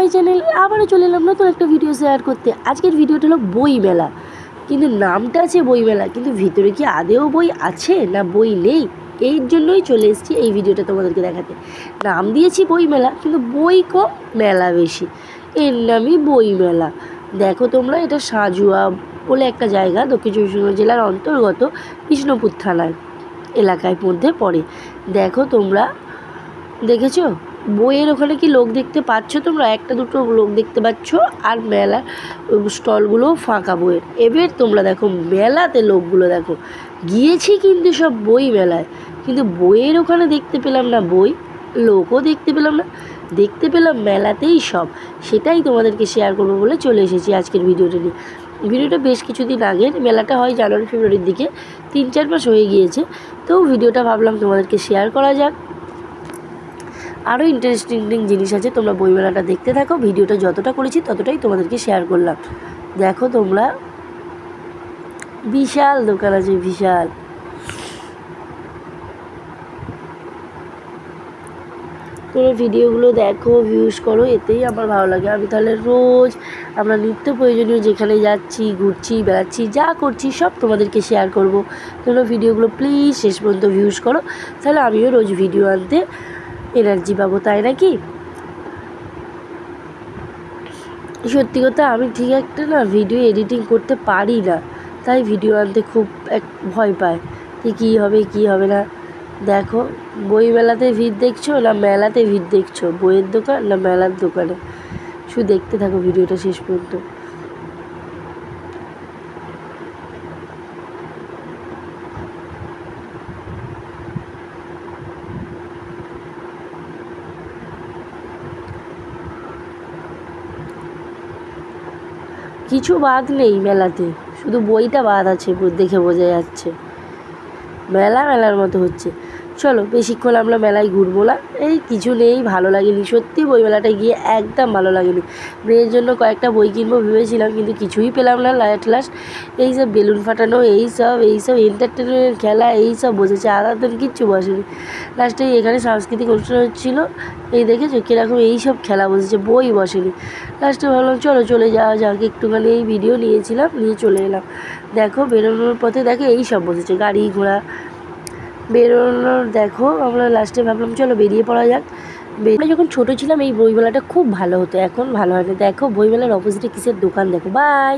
My channel আবারও চলে এলাম নতুন একটা ভিডিও শেয়ার করতে। আজকের ভিডিওটা হলো বই মেলা, কিন্তু নামটা আছে বই মেলা, কিন্তু ভিতরে কি আদেও বই আছে না বই নেই, এই জন্যই চলে এসেছি এই ভিডিওটা তোমাদেরকে দেখাতে। নাম দিয়েছি বই মেলা, কিন্তু বই কম মেলা বেশি, এর নামই বই মেলা। দেখো তোমরা, এটা সাজুয়া বলে একটা জায়গা দক্ষিণ চব্বিশ পরগনা জেলার অন্তর্গত বিষ্ণুপুর থানার এলাকায় মধ্যে পড়ে। দেখো তোমরা, দেখেছো বইয়ের ওখানে কি লোক দেখতে পাচ্ছ তোমরা? একটা দুটো লোক দেখতে পাচ্ছ, আর মেলা স্টলগুলোও ফাঁকা বইয়ের। এবার তোমরা দেখো মেলাতে লোকগুলো দেখো, গিয়েছি কিন্তু সব বই মেলায়, কিন্তু বইয়ের ওখানে দেখতে পেলাম না বই, লোকও দেখতে পেলাম না, দেখতে পেলাম মেলাতেই সব। সেটাই তোমাদেরকে শেয়ার করবো বলে চলে এসেছি আজকের ভিডিওটা নিয়ে। ভিডিওটা বেশ কিছুদিন আগের, মেলাটা হয় জানুয়ারি ফেব্রুয়ারির দিকে, 3-4 মাস হয়ে গিয়েছে। তো ভিডিওটা ভাবলাম তোমাদেরকে শেয়ার করা যাক। আরও ইন্টারেস্টিং জিনিস আছে, তোমরা বইমেলাটা দেখতে থাকো। ভিডিওটা যতটা করেছি ততটাই তোমাদেরকে শেয়ার করলাম। দেখো তোমরা, বিশাল দোকান আছে, বিশাল। তোমরা ভিডিওগুলো দেখো, ভিউজ করো, এতেই আমার ভালো লাগে। আমি তাহলে রোজ আমরা নিত্য প্রয়োজনীয় যেখানে যাচ্ছি, ঘুরছি, বেড়াচ্ছি, যা করছি সব তোমাদেরকে শেয়ার করব। তোমরা ভিডিওগুলো প্লিজ শেষ পর্যন্ত ভিউজ করো, তাহলে আমিও রোজ ভিডিও আনতে এনার্জি পাবো, তাই নাকি? সত্যি কথা, আমি ঠিক একটা না ভিডিও এডিটিং করতে পারি না, তাই ভিডিও আনতে খুব ভয় পায় যে কী হবে কী হবে না। দেখো, বই মেলাতে ভিড় দেখছো না মেলাতে ভিড় দেখছো, বইয়ের দোকান না মেলার দোকানে? শুধু দেখতে থাকো ভিডিওটা শেষ পর্যন্ত। কিছু বাদ নেই মেলাতে, শুধু বইটা বাদ আছে, দেখে বোঝা যাচ্ছে। মেলা মেলার মতো হচ্ছে। চলো, বেশিক্ষণ আমরা মেলায় ঘুরবো না, এই কিছু নেই, ভালো লাগেনি সত্যি বইমেলাটায় গিয়ে, একদম ভালো লাগেনি। মেয়ের জন্য কয়েকটা বই কিনবো ভেবেছিলাম, কিন্তু কিছুই পেলাম না। লাস্ট এইসব বেলুন ফাটানো, এইসব এন্টারটেনমেন্টের খেলা, এইসব বসেছে, আলাদা কিচ্ছু বসেনি। লাস্টে এখানে সাংস্কৃতিক অনুষ্ঠান হচ্ছিলো, এই দেখেছো কীরকম এইসব খেলা বসেছে, বই বসেনি। লাস্টে ভাবলাম চলো চলে যাওয়া যাক, একটুখানি এই ভিডিও নিয়েছিলাম, নিয়ে চলে এলাম। দেখো বেরোনোর পথে দেখো এই সব বসেছে, গাড়ি ঘোড়া বেরোনোর। দেখো আমরা লাস্টে ভাবলাম চলো বেরিয়ে পড়া যাক। যখন ছোটো ছিলাম এই বইমেলাটা খুব ভালো হতো, এখন ভালো হয় না। দেখো বইমেলার অপোজিটে কিসের দোকান, দেখো। বাই।